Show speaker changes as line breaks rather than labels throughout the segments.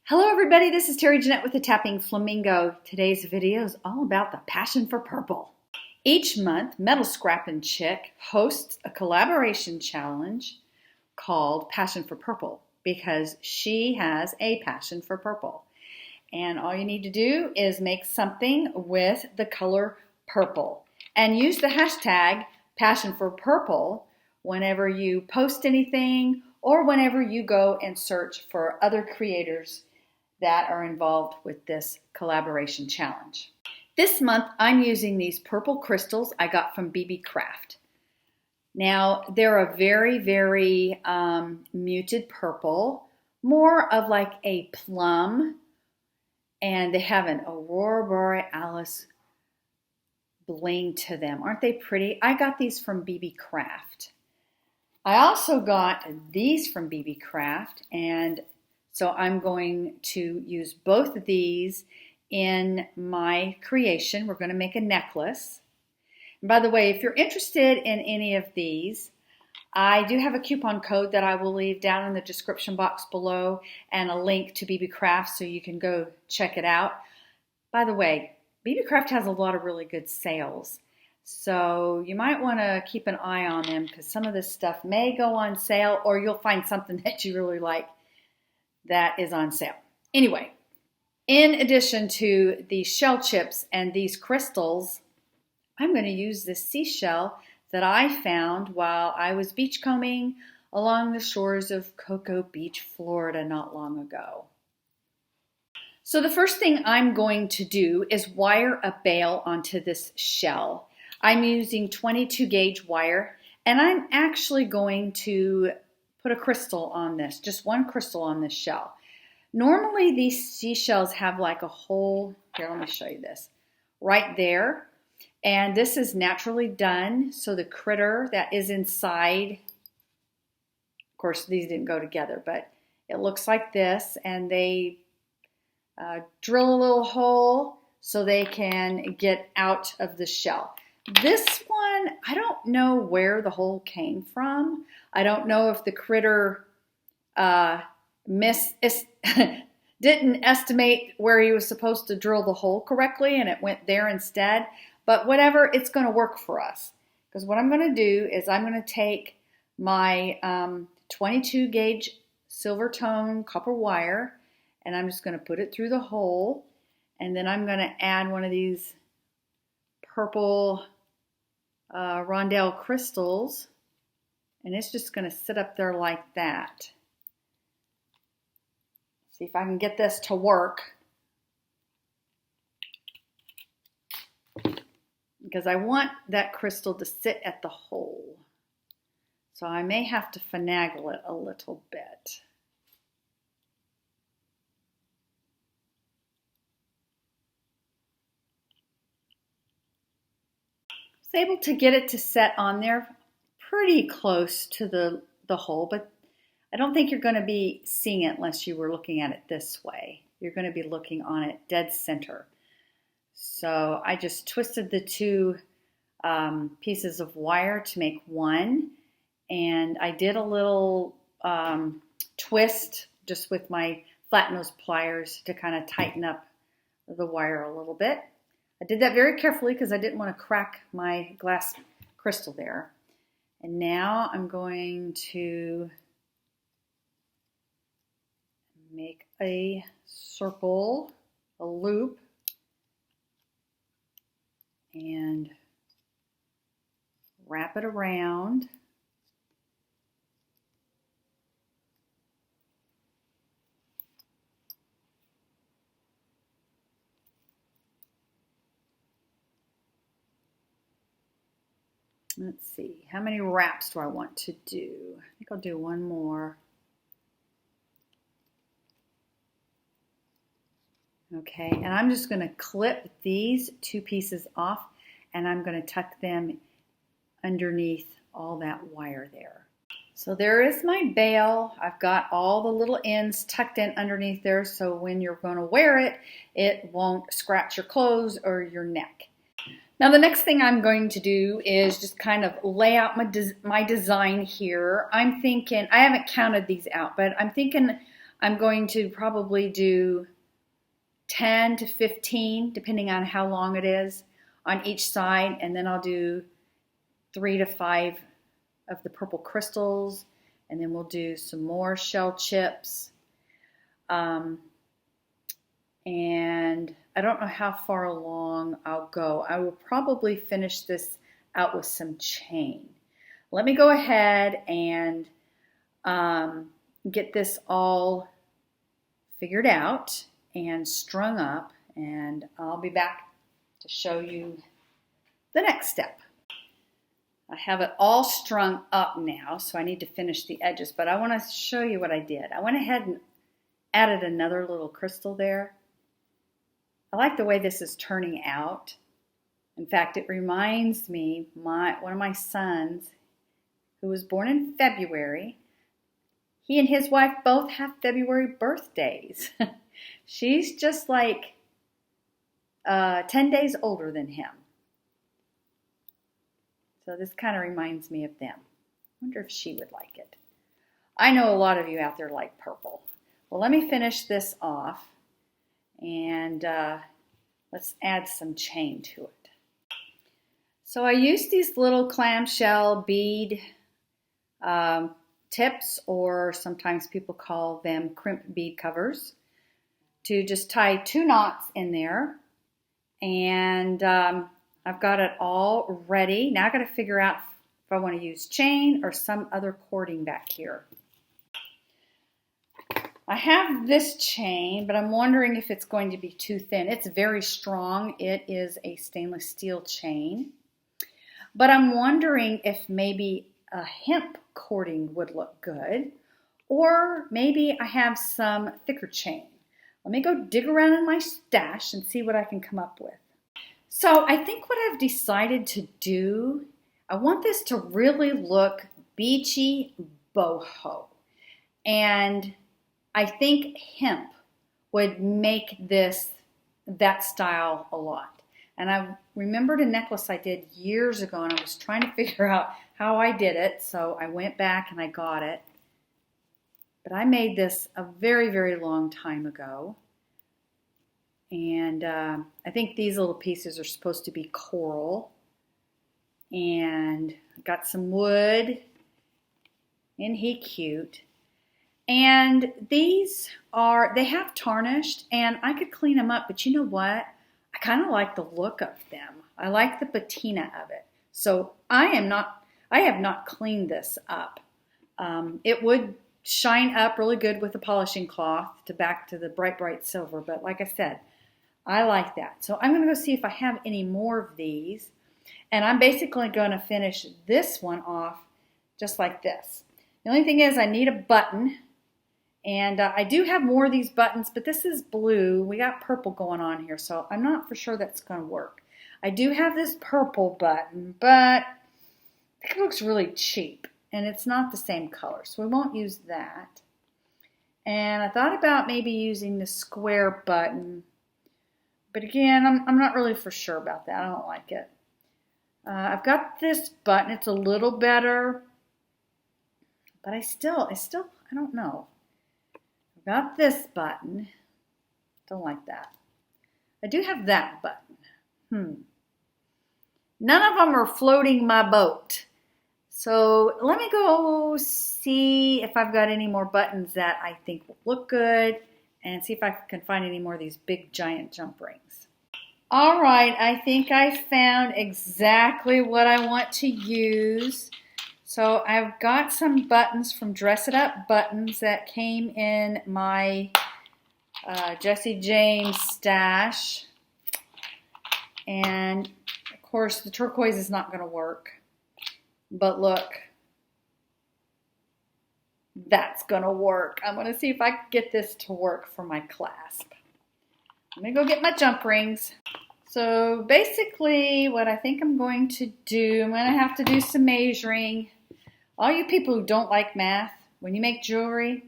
Hello everybody, this is Terry Jeanette with the Tapping Flamingo. Today's video is all about the passion for purple. Each month, Metal Scrappin' Chick hosts a collaboration challenge called Passion for Purple because she has a passion for purple. And all you need to do is make something with the color purple and use the hashtag Passion for Purple whenever you post anything or whenever you go and search for other creators that are involved with this collaboration challenge. This month, I'm using these purple crystals I got from BBCraft. Now, they're a very, very muted purple, more of like a plum, and they have an Aurora Borealis bling to them. Aren't they pretty? I got these from BBCraft. I also got these from BBCraft, and so I'm going to use both of these in my creation. We're going to make a necklace. And by the way, if you're interested in any of these, I do have a coupon code that I will leave down in the description box below and a link to BBCraft so you can go check it out. By the way, BBCraft has a lot of really good sales. So you might want to keep an eye on them because some of this stuff may go on sale or you'll find something that you really like that is on sale. Anyway, in addition to these shell chips and these crystals, I'm going to use this seashell that I found while I was beachcombing along the shores of Cocoa Beach, Florida not long ago. So the first thing I'm going to do is wire a bail onto this shell. I'm using 22 gauge wire, and I'm actually going to put a crystal on this, just one crystal on this shell. Normally these seashells have like a hole, here let me show you this, right there. And this is naturally done, so the critter that is inside, of course these didn't go together, but it looks like this, and they drill a little hole so they can get out of the shell. This one, I don't know where the hole came from. I don't know if the critter didn't estimate where he was supposed to drill the hole correctly and it went there instead. But whatever, it's going to work for us. Because what I'm going to do is I'm going to take my 22 gauge silver tone copper wire and I'm just going to put it through the hole. And then I'm going to add one of these purple rondelle crystals. And it's just going to sit up there like that. See if I can get this to work. Because I want that crystal to sit at the hole. So I may have to finagle it a little bit. I was able to get it to set on there pretty close to the hole, but I don't think you're going to be seeing it unless you were looking at it this way. You're going to be looking on it dead center. So I just twisted the two pieces of wire to make one, and I did a little twist just with my flat nose pliers to kind of tighten up the wire a little bit. I did that very carefully because I didn't want to crack my glass crystal there. And now I'm going to make a circle, a loop, and wrap it around. Let's see, how many wraps do I want to do? I think I'll do one more. Okay, and I'm just going to clip these two pieces off and I'm going to tuck them underneath all that wire there. So there is my bail. I've got all the little ends tucked in underneath there so when you're going to wear it, it won't scratch your clothes or your neck. Now the next thing I'm going to do is just kind of lay out my design here. I'm thinking, I haven't counted these out, but I'm thinking I'm going to probably do 10 to 15, depending on how long it is, on each side, and then I'll do 3 to 5 of the purple crystals, and then we'll do some more shell chips. And I don't know how far along I'll go. I will probably finish this out with some chain. Let me go ahead and get this all figured out and strung up, and I'll be back to show you the next step. I have it all strung up now, so I need to finish the edges, but I want to show you what I did. I went ahead and added another little crystal there. I like the way this is turning out. In fact, it reminds me, one of my sons, who was born in February, he and his wife both have February birthdays. She's just like 10 days older than him. So this kind of reminds me of them. I wonder if she would like it. I know a lot of you out there like purple. Well, let me finish this off, and let's add some chain to it. So I used these little clamshell bead tips, or sometimes people call them crimp bead covers, to just tie 2 knots in there. And I've got it all ready. Now I've got to figure out if I want to use chain or some other cording back here. I have this chain, but I'm wondering if it's going to be too thin. It's very strong. It is a stainless steel chain. But I'm wondering if maybe a hemp cording would look good, or maybe I have some thicker chain. Let me go dig around in my stash and see what I can come up with. So I think what I've decided to do, I want this to really look beachy boho. And I think hemp would make this that style a lot. And I remembered a necklace I did years ago, and I was trying to figure out how I did it. So I went back and I got it. But I made this a very, very long time ago. And I think these little pieces are supposed to be coral. And I've got some wood. Isn't he cute? And these they have tarnished, and I could clean them up, but you know what? I kind of like the look of them. I like the patina of it. So I have not cleaned this up. It would shine up really good with a polishing cloth back to the bright, bright silver, but like I said, I like that. So I'm going to go see if I have any more of these, and I'm basically going to finish this one off just like this. The only thing is I need a button. And I do have more of these buttons, but this is blue. We got purple going on here, so I'm not for sure that's going to work. I do have this purple button, but it looks really cheap, and it's not the same color, so we won't use that. And I thought about maybe using the square button, but again, I'm not really for sure about that. I don't like it. I've got this button. It's a little better, but I don't know. Got this button. Don't like that. I do have that button. None of them are floating my boat. So let me go see if I've got any more buttons that I think will look good, and see if I can find any more of these big giant jump rings. All right, I think I found exactly what I want to use. So I've got some buttons from Dress It Up Buttons that came in my Jessie James stash. And of course the turquoise is not going to work. But look, that's going to work. I'm going to see if I can get this to work for my clasp. Let me go get my jump rings. So basically what I think I'm going to do, I'm going to have to do some measuring. All you people who don't like math, when you make jewelry,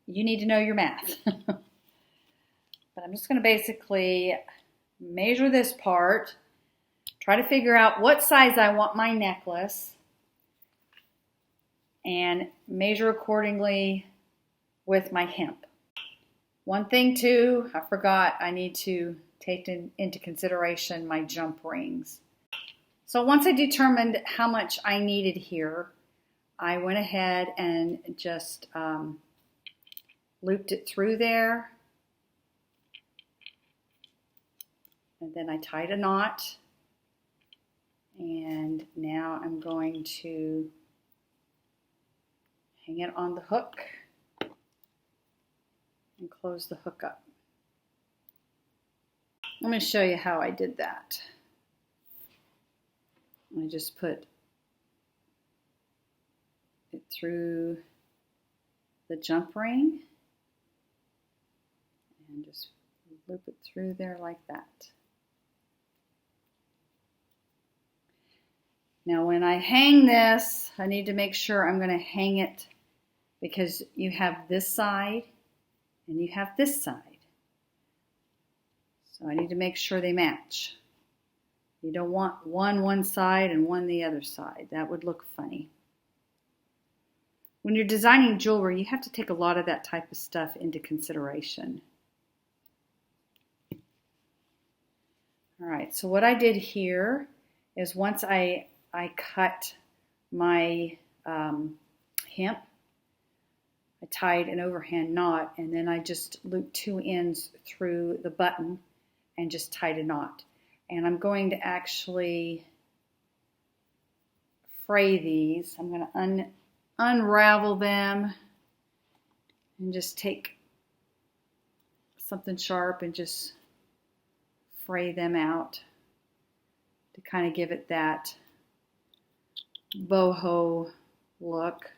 you need to know your math. But I'm just going to basically measure this part, try to figure out what size I want my necklace, and measure accordingly with my hemp. One thing too, I forgot, I need to take into consideration my jump rings. So once I determined how much I needed here, I went ahead and just looped it through there. And then I tied a knot. And now I'm going to hang it on the hook and close the hook up. Let me show you how I did that. I just put it through the jump ring and just loop it through there like that. Now when I hang this, I need to make sure I'm going to hang it because you have this side and you have this side. So I need to make sure they match. You don't want one side and one the other side. That would look funny. When you're designing jewelry, you have to take a lot of that type of stuff into consideration. All right, so what I did here is once I cut my hemp, I tied an overhand knot, and then I just looped 2 ends through the button and just tied a knot. And I'm going to actually fray these. I'm going to unravel them and just take something sharp and just fray them out to kind of give it that boho look.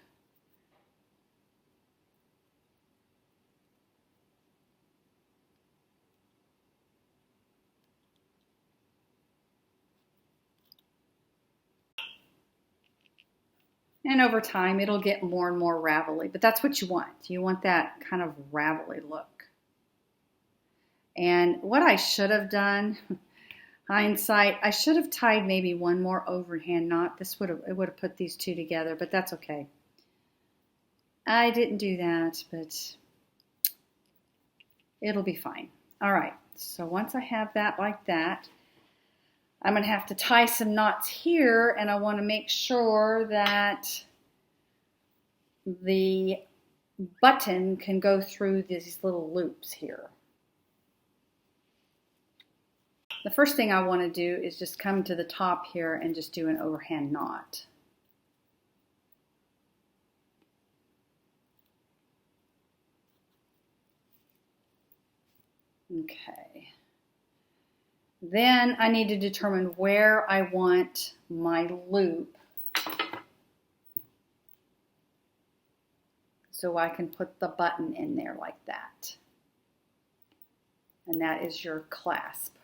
And over time, it'll get more and more ravelly, but that's what you want. You want that kind of ravelly look. And what I should have done, hindsight, I should have tied maybe one more overhand knot. It would have put these two together, but that's okay. I didn't do that, but it'll be fine. All right, so once I have that like that, I'm going to have to tie some knots here, and I want to make sure that the button can go through these little loops here. The first thing I want to do is just come to the top here and just do an overhand knot. Okay. Then I need to determine where I want my loop so I can put the button in there like that. And that is your clasp.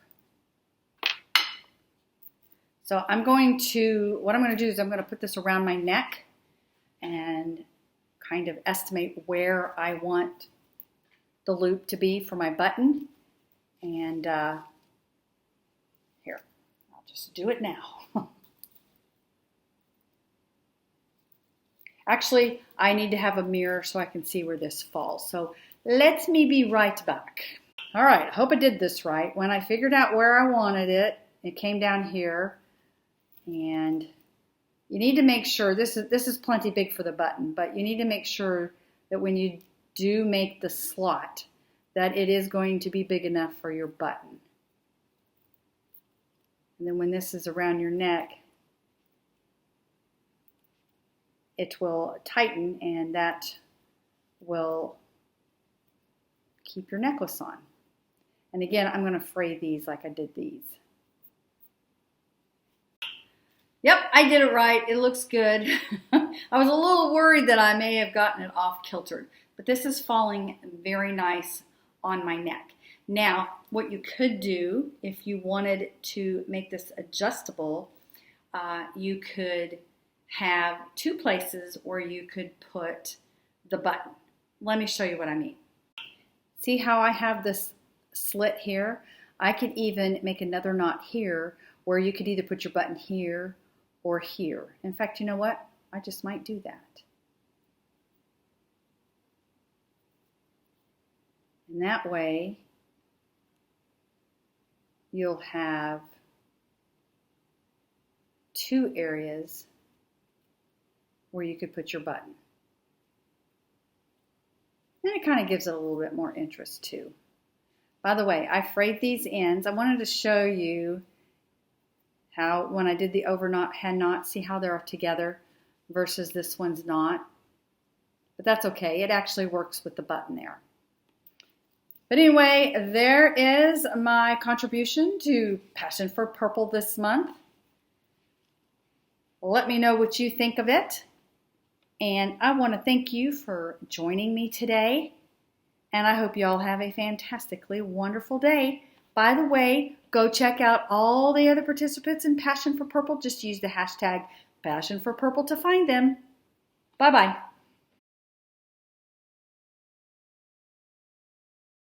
So what I'm going to do is I'm going to put this around my neck and kind of estimate where I want the loop to be for my button. And here, I'll just do it now. Actually, I need to have a mirror so I can see where this falls. So let me be right back. All right, I hope I did this right. When I figured out where I wanted it, it came down here. And you need to make sure, this is plenty big for the button, but you need to make sure that when you do make the slot, that it is going to be big enough for your button. And then when this is around your neck, it will tighten, and that will keep your necklace on. And again, I'm going to fray these like I did these. Yep, I did it right. It looks good. I was a little worried that I may have gotten it off kiltered, but this is falling very nice on my neck. Now, what you could do if you wanted to make this adjustable, you could have 2 places where you could put the button. Let me show you what I mean. See how I have this slit here? I could even make another knot here where you could either put your button here or here. In fact, you know what? I just might do that. And that way, you'll have 2 areas where you could put your button. And it kind of gives it a little bit more interest too. By the way, I frayed these ends. I wanted to show you how when I did the over knot, hand knot, see how they're together versus this one's not. But that's okay. It actually works with the button there. But anyway, there is my contribution to Passion for Purple this month. Let me know what you think of it. And I want to thank you for joining me today. And I hope you all have a fantastically wonderful day. By the way, go check out all the other participants in Passion for Purple. Just use the hashtag Passion for Purple to find them. Bye-bye.